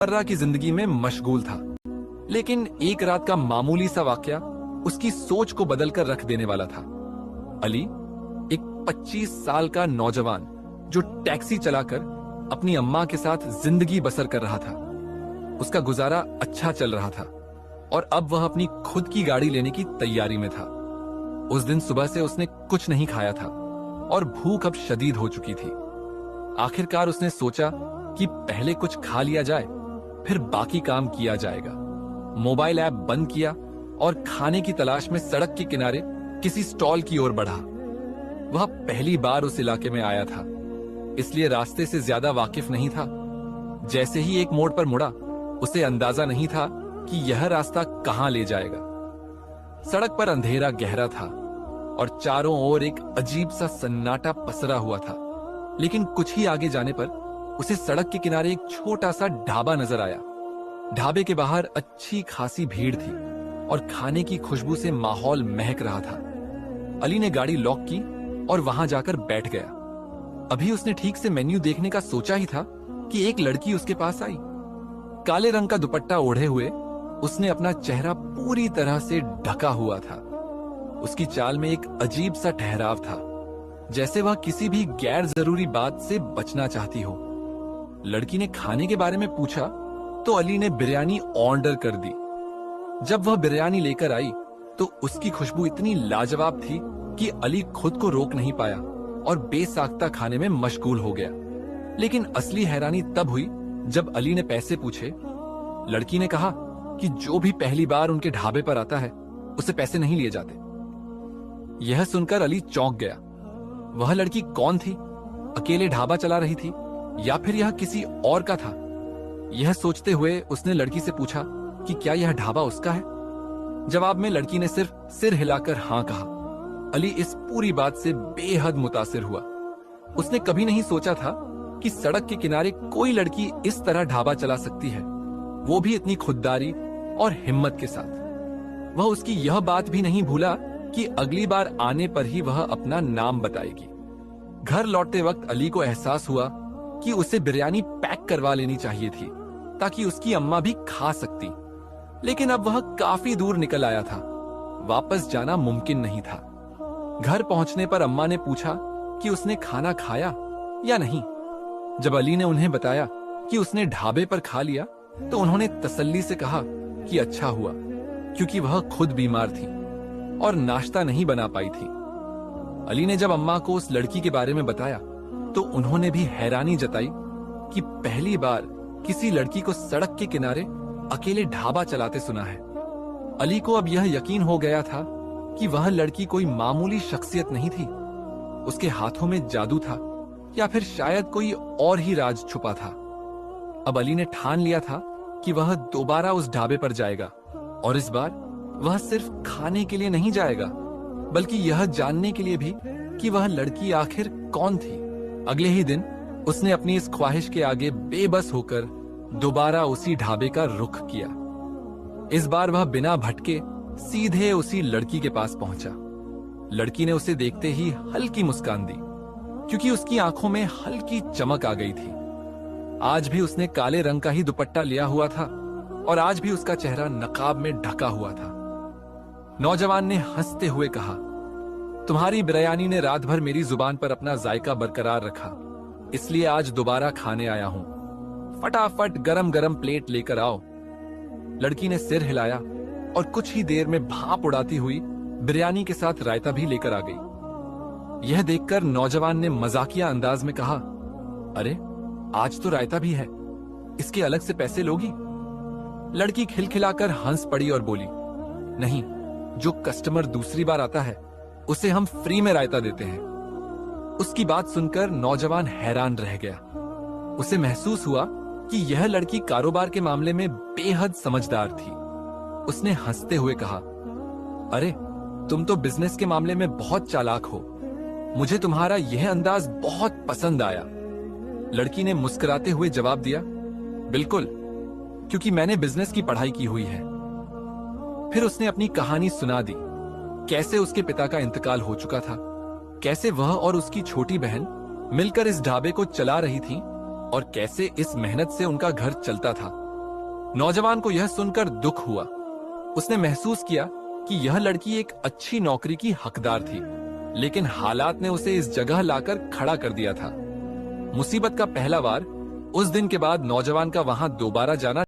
रोजमर्रा की जिंदगी में मशगूल था, लेकिन एक रात का मामूली सा वाकया उसकी सोच को बदलकर रख देने वाला था। अली, एक 25 साल का नौजवान जो टैक्सी चलाकर अपनी अम्मा के साथ जिंदगी बसर कर रहा था। उसका गुजारा अच्छा चल रहा था और अब वह अपनी खुद की गाड़ी लेने की तैयारी में था। उस दिन सुबह से उसने कुछ नहीं खाया था और भूख अब शदीद हो चुकी थी। आखिरकार उसने सोचा कि पहले कुछ खा लिया जाए, फिर बाकी काम किया जाएगा। मोबाइल ऐप बंद किया और खाने की तलाश में सड़क के किनारे किसी स्टॉल की ओर बढ़ा। वह पहली बार उस इलाके में आया था, इसलिए रास्ते से ज्यादा वाकिफ नहीं था। जैसे ही एक मोड़ पर मुड़ा, उसे अंदाजा नहीं था कि यह रास्ता कहां ले जाएगा। सड़क पर अंधेरा गहरा था और चारों ओर एक अजीब सा सन्नाटा पसरा हुआ था। लेकिन कुछ ही आगे जाने पर उसे सड़क के किनारे एक छोटा सा ढाबा नजर आया। ढाबे के बाहर अच्छी खासी भीड़ थी और खाने की खुशबू से माहौल महक रहा था। अली ने गाड़ी लॉक की और वहां जाकर बैठ गया। अभी उसने ठीक से मेन्यू देखने का सोचा ही था कि एक लड़की उसके पास आई। काले रंग का दुपट्टा ओढ़े हुए उसने अपना चेहरा पूरी तरह से ढका हुआ था। उसकी चाल में एक अजीब सा ठहराव था, जैसे वह किसी भी गैर जरूरी बात से बचना चाहती हो। लड़की ने खाने के बारे में पूछा तो अली ने बिरयानी ऑर्डर कर दी। जब वह बिरयानी लेकर आई तो उसकी खुशबू इतनी लाजवाब थी कि अली खुद को रोक नहीं पाया और बेसाख्ता खाने में मशगूल हो गया। लेकिन असली हैरानी तब हुई जब अली ने पैसे पूछे। लड़की ने कहा कि जो भी पहली बार उनके ढाबे पर आता है उसे पैसे नहीं लिए जाते। यह सुनकर अली चौंक गया। वह लड़की कौन थी? अकेले ढाबा चला रही थी या फिर यह किसी और का था? यह सोचते हुए उसने लड़की से पूछा कि क्या यह ढाबा उसका है। जवाब में लड़की ने सिर्फ सिर हिलाकर हां कहा। अली इस पूरी बात से बेहद मुतासिर हुआ। उसने कभी नहीं सोचा था कि सड़क के किनारे कोई लड़की इस तरह ढाबा चला सकती है, वो भी इतनी खुददारी और हिम्मत के साथ। वह उसकी यह बात भी नहीं भूला कि अगली बार आने पर ही वह अपना नाम बताएगी। घर लौटते वक्त अली को एहसास हुआ कि उसे बिरयानी पैक करवा लेनी चाहिए थी ताकि उसकी अम्मा भी खा सकती। लेकिन अब वह काफी दूर निकल आया था, वापस जाना मुमकिन नहीं था। घर पहुंचने पर अम्मा ने पूछा कि उसने खाना खाया या नहीं। जब अली ने उन्हें बताया कि उसने ढाबे पर खा लिया तो उन्होंने तसल्ली से कहा कि अच्छा हुआ, क्योंकि वह खुद बीमार थी और नाश्ता नहीं बना पाई थी। अली ने जब अम्मा को उस लड़की के बारे में बताया तो उन्होंने भी हैरानी जताई कि पहली बार किसी लड़की को सड़क के किनारे अकेले ढाबा चलाते सुना है। अली को अब यह यकीन हो गया था कि वह लड़की कोई मामूली शख्सियत नहीं थी। उसके हाथों में जादू था या फिर शायद कोई और ही राज छुपा था। अब अली ने ठान लिया था कि वह दोबारा उस ढाबे पर जाएगा और इस बार वह सिर्फ खाने के लिए नहीं जाएगा, बल्कि यह जानने के लिए भी कि वह लड़की आखिर कौन थी। अगले ही दिन उसने अपनी इस ख्वाहिश के आगे बेबस होकर दोबारा उसी ढाबे का रुख किया। इस बार वह बिना भटके सीधे उसी लड़की के पास पहुंचा। लड़की ने उसे देखते ही हल्की मुस्कान दी, क्योंकि उसकी आंखों में हल्की चमक आ गई थी। आज भी उसने काले रंग का ही दुपट्टा लिया हुआ था और आज भी उसका चेहरा नकाब में ढका हुआ था। नौजवान ने हंसते हुए कहा, तुम्हारी बिरयानी ने रात भर मेरी जुबान पर अपना जायका बरकरार रखा, इसलिए आज दोबारा खाने आया हूं। फटाफट गरम गरम प्लेट लेकर आओ। लड़की ने सिर हिलाया और कुछ ही देर में भाप उड़ाती हुई बिरयानी के साथ रायता भी लेकर आ गई। यह देखकर नौजवान ने मजाकिया अंदाज में कहा, अरे आज तो रायता भी है, इसके अलग से पैसे लोगी? लड़की खिलखिलाकर हंस पड़ी और बोली, नहीं, जो कस्टमर दूसरी बार आता है उसे हम फ्री में रायता देते हैं। उसकी बात सुनकर नौजवान हैरान रह गया। उसे महसूस हुआ कि यह लड़की कारोबार के मामले में बेहद समझदार थी। उसने हंसते हुए कहा, अरे तुम तो बिजनेस के मामले में बहुत चालाक हो, मुझे तुम्हारा यह अंदाज बहुत पसंद आया। लड़की ने मुस्कुराते हुए जवाब दिया, बिल्कुल, क्योंकि मैंने बिजनेस की पढ़ाई की हुई है। फिर उसने अपनी कहानी सुना दी, कैसे उसके पिता का इंतकाल हो चुका था, कैसे वह और उसकी छोटी बहन मिलकर इस ढाबे को चला रही थी और कैसे इस मेहनत से उनका घर चलता था। नौजवान को यह सुनकर दुख हुआ। उसने महसूस किया कि यह लड़की एक अच्छी नौकरी की हकदार थी, लेकिन हालात ने उसे इस जगह लाकर खड़ा कर दिया था। मुसीबत का पहला वार उस दिन के बाद नौजवान का वहां दोबारा जाना